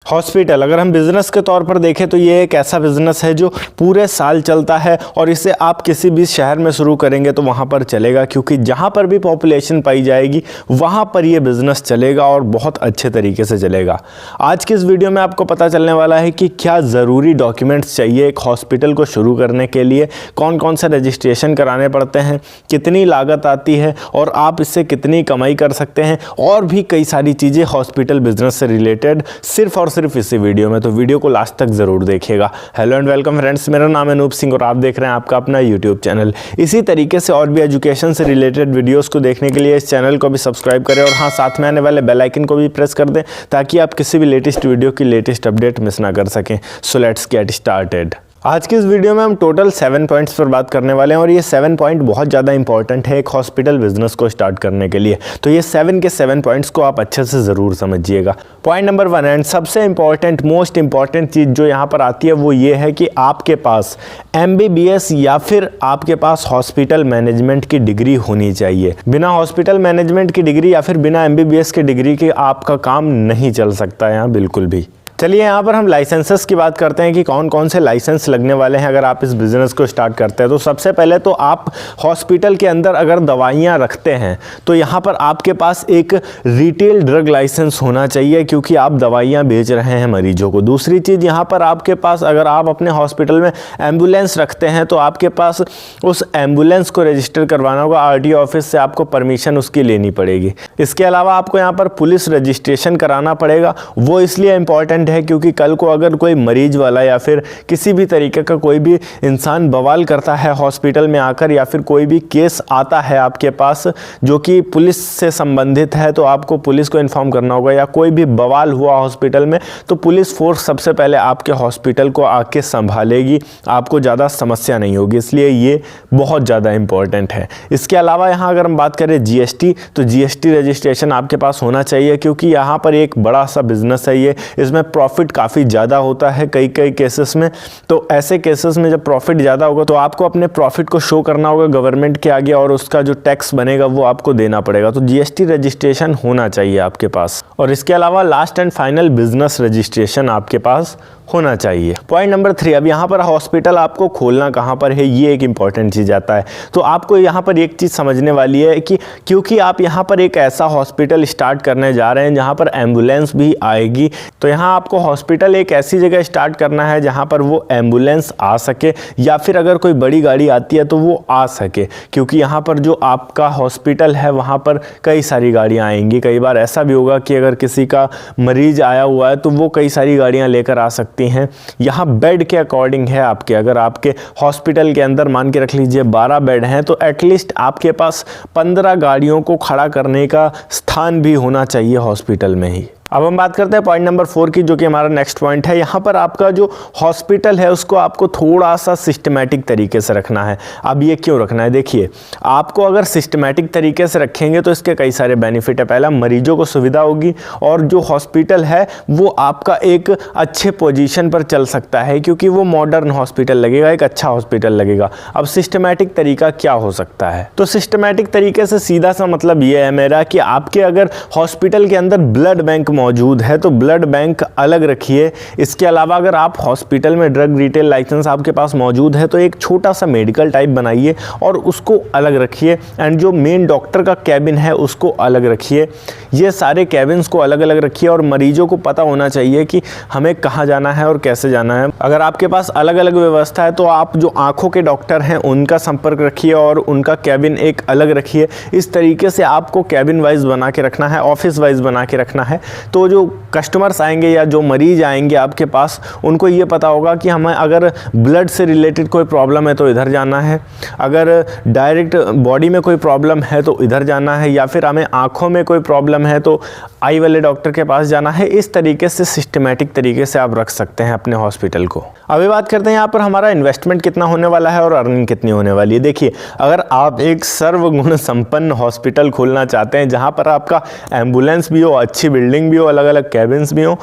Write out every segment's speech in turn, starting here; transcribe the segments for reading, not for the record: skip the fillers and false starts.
Hospital अगर हम business के तौर पर देखें तो ये एक ऐसा बिज़नेस है जो पूरे साल चलता है और इसे आप किसी भी शहर में शुरू करेंगे तो वहाँ पर चलेगा, क्योंकि जहाँ पर भी पॉपुलेशन पाई जाएगी वहाँ पर ये बिज़नेस चलेगा और बहुत अच्छे तरीके से चलेगा। आज की इस वीडियो में आपको पता चलने वाला है कि क्या ज़रूरी डॉक्यूमेंट्स चाहिए एक हॉस्पिटल को शुरू करने के लिए, कौन कौन से रजिस्ट्रेशन कराने पड़ते हैं, कितनी लागत आती है और आप इससे कितनी कमाई कर सकते हैं, और भी कई सारी चीज़ें हॉस्पिटल बिज़नेस से रिलेटेड सिर्फ और सिर्फ इसी वीडियो में। तो वीडियो को लास्ट तक ज़रूर देखिएगा। हेलो एंड वेलकम फ्रेंड्स, मेरा नाम है अनूप सिंह और आप देख रहे हैं आपका अपना यूट्यूब चैनल। इसी तरीके से और भी एजुकेशन से रिलेटेड वीडियोस को देखने के लिए इस चैनल को भी सब्सक्राइब करें और हाँ, साथ में आने वाले बेल आइकन को भी प्रेस कर दें ताकि आप किसी भी लेटेस्ट वीडियो की लेटेस्ट अपडेट मिस ना कर सकें। So let's get started. आज की इस वीडियो में हम टोटल 7 पॉइंट्स पर बात करने वाले हैं और ये 7 पॉइंट बहुत ज़्यादा इंपॉर्टेंट है एक हॉस्पिटल बिजनेस को स्टार्ट करने के लिए। तो ये 7 के 7 पॉइंट्स को आप अच्छे से ज़रूर समझिएगा। पॉइंट नंबर 1 एंड सबसे इंपॉर्टेंट मोस्ट इंपॉर्टेंट चीज़ जो यहाँ पर आती है वो ये है कि आपके पास MBBS या फिर आपके पास हॉस्पिटल मैनेजमेंट की डिग्री होनी चाहिए। बिना हॉस्पिटल मैनेजमेंट की डिग्री या फिर बिना MBBS की डिग्री के आपका काम नहीं चल सकता यहाँ बिल्कुल भी। चलिए यहाँ पर हम लाइसेंसेस की बात करते हैं कि कौन कौन से लाइसेंस लगने वाले हैं अगर आप इस बिज़नेस को स्टार्ट करते हैं। तो सबसे पहले तो आप हॉस्पिटल के अंदर अगर दवाइयाँ रखते हैं तो यहाँ पर आपके पास एक रिटेल ड्रग लाइसेंस होना चाहिए, क्योंकि आप दवाइयाँ बेच रहे हैं मरीजों को। दूसरी चीज़ यहाँ पर आपके पास अगर आप अपने हॉस्पिटल में एम्बुलेंस रखते हैं तो आपके पास उस एम्बुलेंस को रजिस्टर करवाना होगा। RTO ऑफिस से आपको परमिशन उसकी लेनी पड़ेगी। इसके अलावा आपको यहाँ पर पुलिस रजिस्ट्रेशन कराना पड़ेगा। वो इसलिए इम्पॉर्टेंट है क्योंकि कल को अगर कोई मरीज वाला या फिर किसी भी तरीके का कोई भी इंसान बवाल करता है हॉस्पिटल में आकर, या फिर कोई भी केस आता है आपके पास जो कि पुलिस से संबंधित है, तो आपको पुलिस को इन्फॉर्म करना होगा। या कोई भी बवाल हुआ हॉस्पिटल में तो पुलिस फोर्स सबसे पहले आपके हॉस्पिटल को आके संभालेगी, आपको ज़्यादा समस्या नहीं होगी। इसलिए ये बहुत ज़्यादा इंपॉर्टेंट है। इसके अलावा यहाँ अगर हम बात करें GST, तो GST रजिस्ट्रेशन आपके पास होना चाहिए, क्योंकि यहाँ पर एक बड़ा सा बिजनेस है ये। इसमें प्रॉफिट काफ़ी ज़्यादा होता है कई केसेस में। तो ऐसे केसेस में जब प्रॉफिट ज़्यादा होगा तो आपको अपने प्रॉफिट को शो करना होगा गवर्नमेंट के आगे, और उसका जो टैक्स बनेगा वो आपको देना पड़ेगा। तो GST रजिस्ट्रेशन होना चाहिए आपके पास। और इसके अलावा last and final business registration आपके पास होना चाहिए। पॉइंट नंबर 3, अब यहाँ पर हॉस्पिटल आपको खोलना कहाँ पर है, ये एक इंपॉर्टेंट चीज़ आता है। तो आपको यहाँ पर एक चीज़ समझने वाली है कि क्योंकि आप यहाँ पर एक ऐसा हॉस्पिटल स्टार्ट करने जा रहे हैं जहाँ पर एम्बुलेंस भी आएगी, तो यहाँ आपको हॉस्पिटल एक ऐसी जगह स्टार्ट करना है जहाँ पर वो एम्बुलेंस आ सके, या फिर अगर कोई बड़ी गाड़ी आती है तो वो आ सके, क्योंकि यहाँ पर जो आपका हॉस्पिटल है वहाँ पर कई सारी गाड़ियाँ आएंगी। कई बार ऐसा भी होगा कि अगर किसी का मरीज आया हुआ है तो वो कई सारी गाड़ियाँ लेकर आ सकती हैं। यहाँ बेड के अकॉर्डिंग है आपके। अगर आपके हॉस्पिटल के अंदर मान के रख लीजिए 12 बेड हैं, तो एटलीस्ट आपके पास 15 गाड़ियों को खड़ा करने का स्थान भी होना चाहिए हॉस्पिटल में ही। अब हम बात करते हैं पॉइंट नंबर 4 की, जो कि हमारा नेक्स्ट पॉइंट है। यहाँ पर आपका जो हॉस्पिटल है उसको आपको थोड़ा सा सिस्टमैटिक तरीके से रखना है। अब ये क्यों रखना है, देखिए, आपको अगर सिस्टमैटिक तरीके से रखेंगे तो इसके कई सारे बेनिफिट है। पहला, मरीजों को सुविधा होगी और जो हॉस्पिटल है वो आपका एक अच्छे पोजीशन पर चल सकता है, क्योंकि वो मॉडर्न हॉस्पिटल लगेगा, एक अच्छा हॉस्पिटल लगेगा। अब सिस्टमैटिक तरीका क्या हो सकता है, तो सिस्टमैटिक तरीके से सीधा सा मतलब ये है मेरा कि आपके अगर हॉस्पिटल के अंदर ब्लड बैंक मौजूद है तो ब्लड बैंक अलग रखिए। इसके अलावा अगर आप हॉस्पिटल में ड्रग रिटेल लाइसेंस आपके पास मौजूद है तो एक छोटा सा मेडिकल टाइप बनाइए और उसको अलग रखिए। एंड जो मेन डॉक्टर का कैबिन है उसको अलग रखिए। ये सारे कैबिन्स को अलग अलग रखिए और मरीजों को पता होना चाहिए कि हमें कहाँ जाना है और कैसे जाना है। अगर आपके पास अलग अलग व्यवस्था है तो आप जो आंखों के डॉक्टर हैं उनका संपर्क रखिए और उनका कैबिन एक अलग रखिए। इस तरीके से आपको कैबिन वाइज बना के रखना है, ऑफिस वाइज बना के रखना है। तो जो कस्टमर्स आएंगे या जो मरीज आएंगे आपके पास, उनको ये पता होगा कि हमें अगर ब्लड से रिलेटेड कोई प्रॉब्लम है तो इधर जाना है, अगर डायरेक्ट बॉडी में कोई प्रॉब्लम है तो इधर जाना है, या फिर हमें आँखों में कोई प्रॉब्लम है तो आई वाले डॉक्टर के पास जाना है। इस तरीके से सिस्टमैटिक तरीके से आप रख सकते हैं अपने हॉस्पिटल को। अभी बात करते हैं यहाँ पर हमारा इन्वेस्टमेंट कितना होने वाला है और अर्निंग कितनी होने वाली है। देखिए, अगर आप एक सर्वगुण संपन्न हॉस्पिटल खोलना चाहते हैं जहाँ पर आपका एम्बुलेंस भी हो, अच्छी बिल्डिंग भी हो, अलग अलग कैबिन्स भी हो,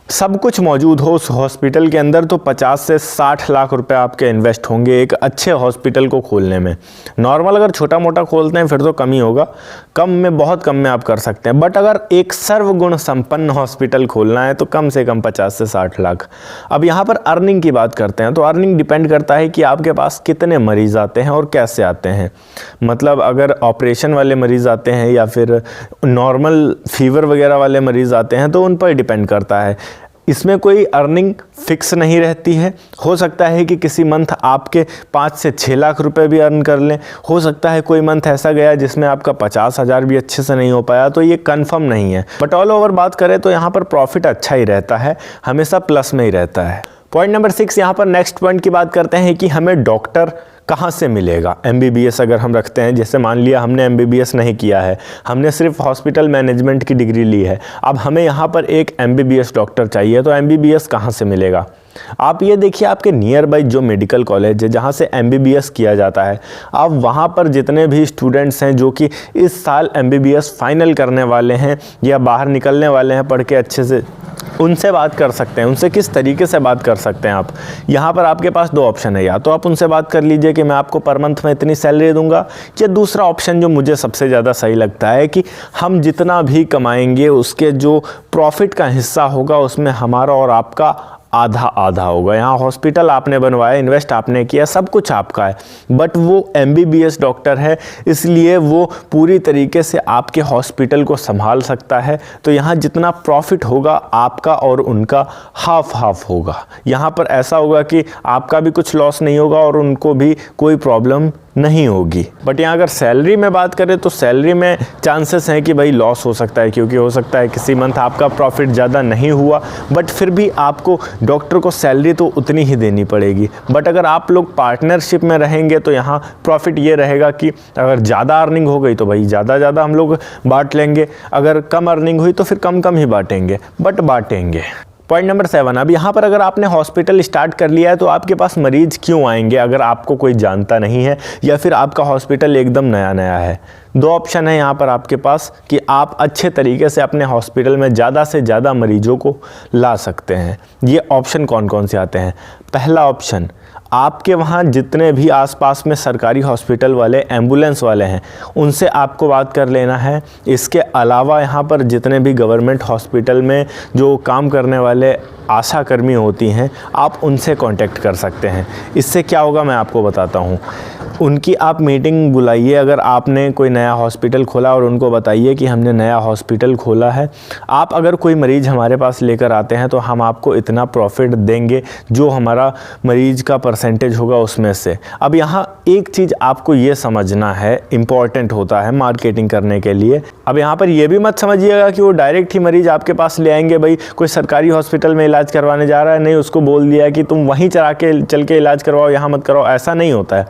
सब कुछ मौजूद हो उस हॉस्पिटल के अंदर तो 50 से 60 लाख रुपए आपके इन्वेस्ट होंगे एक अच्छे हॉस्पिटल को खोलने में। नॉर्मल अगर छोटा मोटा खोलते हैं फिर तो कम ही होगा, कम में, बहुत कम में आप कर सकते हैं। बट अगर एक सर्वगुण संपन्न हॉस्पिटल खोलना है तो कम से कम 50 से 60 लाख। अब यहाँ पर अर्निंग की बात करते हैं तो अर्निंग डिपेंड करता है कि आपके पास कितने मरीज आते हैं और कैसे आते हैं। मतलब अगर ऑपरेशन वाले मरीज़ आते हैं या फिर नॉर्मल फीवर वगैरह वाले मरीज़ आते हैं तो उन पर डिपेंड करता है। इसमें कोई अर्निंग फिक्स नहीं रहती है। हो सकता है कि किसी मंथ आपके 5 से 6 लाख रुपए भी अर्न कर लें, हो सकता है कोई मंथ ऐसा गया जिसमें आपका 50,000 भी अच्छे से नहीं हो पाया, तो ये कंफर्म नहीं है। बट ऑल ओवर बात करें तो यहाँ पर प्रॉफिट अच्छा ही रहता है, हमेशा प्लस में ही रहता है। पॉइंट नंबर 6, यहाँ पर नेक्स्ट पॉइंट की बात करते हैं कि हमें डॉक्टर कहाँ से मिलेगा। MBBS अगर हम रखते हैं, जैसे मान लिया हमने MBBS नहीं किया है, हमने सिर्फ हॉस्पिटल मैनेजमेंट की डिग्री ली है, अब हमें यहाँ पर एक MBBS डॉक्टर चाहिए, तो MBBS कहाँ से मिलेगा। आप ये देखिए आपके नियर बाई जो मेडिकल कॉलेज है जहाँ से MBBS किया जाता है, आप वहाँ पर जितने भी स्टूडेंट्स हैं जो कि इस साल MBBS फाइनल करने वाले हैं या बाहर निकलने वाले हैं पढ़ के अच्छे से, उनसे बात कर सकते हैं। उनसे किस तरीके से बात कर सकते हैं आप, यहाँ पर आपके पास 2 ऑप्शन है। या तो आप उनसे बात कर लीजिए कि मैं आपको पर मंथ में इतनी सैलरी दूंगा, या दूसरा ऑप्शन जो मुझे सबसे ज़्यादा सही लगता है कि हम जितना भी कमाएंगे उसके जो प्रॉफिट का हिस्सा होगा उसमें हमारा और आपका आधा आधा होगा। यहाँ हॉस्पिटल आपने बनवाया, इन्वेस्ट आपने किया, सब कुछ आपका है, बट वो MBBS डॉक्टर है इसलिए वो पूरी तरीके से आपके हॉस्पिटल को संभाल सकता है। तो यहाँ जितना प्रॉफिट होगा आपका और उनका हाफ हाफ होगा। यहाँ पर ऐसा होगा कि आपका भी कुछ लॉस नहीं होगा और उनको भी कोई प्रॉब्लम नहीं होगी। बट यहाँ अगर सैलरी में बात करें तो सैलरी में चांसेस हैं कि भाई लॉस हो सकता है, क्योंकि हो सकता है किसी मंथ आपका प्रॉफिट ज़्यादा नहीं हुआ, बट फिर भी आपको डॉक्टर को सैलरी तो उतनी ही देनी पड़ेगी। बट अगर आप लोग पार्टनरशिप में रहेंगे तो यहाँ प्रॉफिट ये रहेगा कि अगर ज़्यादा अर्निंग हो गई तो भाई ज़्यादा हम लोग बांट लेंगे, अगर कम अर्निंग हुई तो फिर कम ही बांटेंगे, बट बांटेंगे। पॉइंट नंबर 7, अब यहाँ पर अगर आपने हॉस्पिटल स्टार्ट कर लिया है तो आपके पास मरीज़ क्यों आएंगे अगर आपको कोई जानता नहीं है या फिर आपका हॉस्पिटल एकदम नया है। 2 ऑप्शन है यहाँ पर आपके पास कि आप अच्छे तरीके से अपने हॉस्पिटल में ज़्यादा से ज़्यादा मरीजों को ला सकते हैं। ये ऑप्शन कौन कौन से आते हैं। पहला ऑप्शन, आपके वहाँ जितने भी आसपास में सरकारी हॉस्पिटल वाले एम्बुलेंस वाले हैं उनसे आपको बात कर लेना है। इसके अलावा यहाँ पर जितने भी गवर्नमेंट हॉस्पिटल में जो काम करने वाले आशा कर्मी होती हैं आप उनसे कांटेक्ट कर सकते हैं। इससे क्या होगा मैं आपको बताता हूँ। उनकी आप मीटिंग बुलाइए, अगर आपने कोई नया हॉस्पिटल खोला और उनको बताइए कि हमने नया हॉस्पिटल खोला है, आप अगर कोई मरीज़ हमारे पास लेकर आते हैं तो हम आपको इतना प्रॉफिट देंगे जो हमारा मरीज़ का परसेंटेज होगा उसमें से। अब यहाँ एक चीज़ आपको ये समझना है, इम्पॉर्टेंट होता है मार्केटिंग करने के लिए। अब यहाँ पर ये भी मत समझिएगा कि वो डायरेक्ट ही मरीज़ आपके पास ले आएंगे। भाई कोई सरकारी हॉस्पिटल में इलाज करवाने जा रहा है, नहीं उसको बोल दिया कि तुम वहीं चल के इलाज करवाओ, यहाँ मत करवाओ, ऐसा नहीं होता है।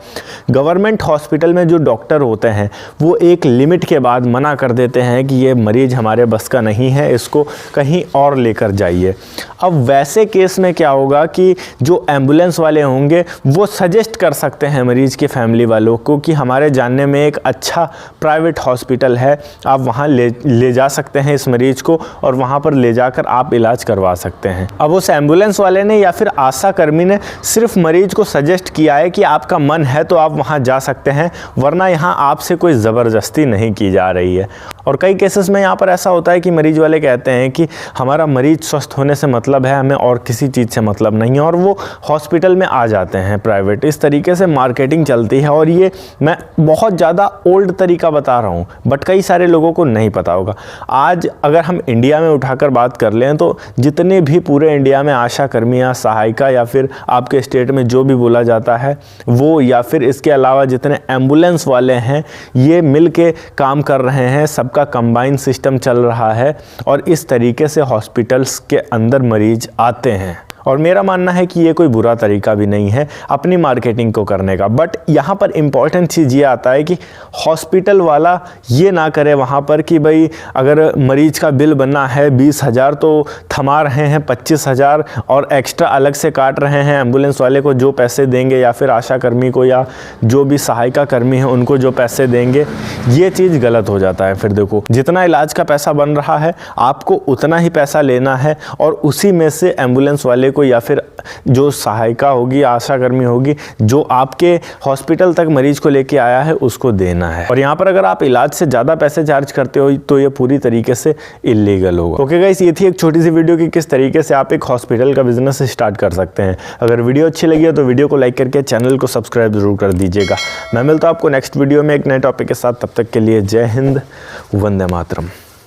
गवर्नमेंट हॉस्पिटल में जो डॉक्टर होते हैं वो एक लिमिट के बाद मना कर देते हैं कि ये मरीज़ हमारे बस का नहीं है, इसको कहीं और लेकर जाइए। अब वैसे केस में क्या होगा कि जो एम्बुलेंस वाले होंगे वो सजेस्ट कर सकते हैं मरीज़ के फैमिली वालों को कि हमारे जानने में एक अच्छा प्राइवेट हॉस्पिटल है, आप वहाँ ले जा सकते हैं इस मरीज़ को और वहाँ पर ले जाकर आप इलाज करवा सकते हैं। अब उस एम्बुलेंस वाले ने या फिर आशा कर्मी ने सिर्फ मरीज़ को सजेस्ट किया है कि आपका मन है तो आप वहाँ जा सकते हैं, वरना यहाँ आपसे कोई ज़बरदस्ती नहीं की जा रही है। और कई केसेस में यहाँ पर ऐसा होता है कि मरीज़ वाले कहते हैं कि हमारा मरीज़ स्वस्थ होने से मतलब है, हमें और किसी चीज़ से मतलब नहीं है, और वो हॉस्पिटल में आ जाते हैं प्राइवेट। इस तरीके से मार्केटिंग चलती है और ये मैं बहुत ज़्यादा ओल्ड तरीका बता रहा हूँ बट कई सारे लोगों को नहीं पता होगा। आज अगर हम इंडिया में उठाकर बात कर लें तो जितने भी पूरे इंडिया में आशा कर्मी या सहायिका या फिर आपके स्टेट में जो भी बोला जाता है वो, या फिर इसके अलावा जितने एम्बुलेंस वाले हैं ये मिल के काम कर रहे हैं, सबका कंबाइन सिस्टम चल रहा है और इस तरीके से हॉस्पिटल्स के अंदर मरीज आते हैं। और मेरा मानना है कि ये कोई बुरा तरीका भी नहीं है अपनी मार्केटिंग को करने का। बट यहाँ पर इम्पॉर्टेंट चीज़ ये आता है कि हॉस्पिटल वाला ये ना करे वहाँ पर कि भाई अगर मरीज का बिल बनना है 20,000 तो थमा रहे हैं 25,000 और एक्स्ट्रा अलग से काट रहे हैं एम्बुलेंस वाले को जो पैसे देंगे या फिर आशा कर्मी को या जो भी सहायिका कर्मी है उनको जो पैसे देंगे। ये चीज़ गलत हो जाता है। फिर देखो जितना इलाज का पैसा बन रहा है आपको उतना ही पैसा लेना है और उसी में से एम्बुलेंस वाले को या फिर जो सहायिका होगी आशा कर्मी होगी जो आपके हॉस्पिटल तक मरीज को लेके आया है उसको देना है। और यहाँ पर अगर आप इलाज से ज़्यादा पैसे चार्ज करते हो तो ये पूरी तरीके से इलीगल होगा। ओके गाइस, ये थी एक छोटी सी वीडियो कि किस तरीके से आप एक हॉस्पिटल का बिजनेस स्टार्ट कर सकते हैं। अगर वीडियो अच्छी लगी हो तो वीडियो को लाइक करके चैनल को सब्सक्राइब जरूर कर दीजिएगा। मैं मिलता हूँ आपको नेक्स्ट वीडियो में एक नए टॉपिक के साथ। तब तक के लिए जय हिंद, वंदे मातरम।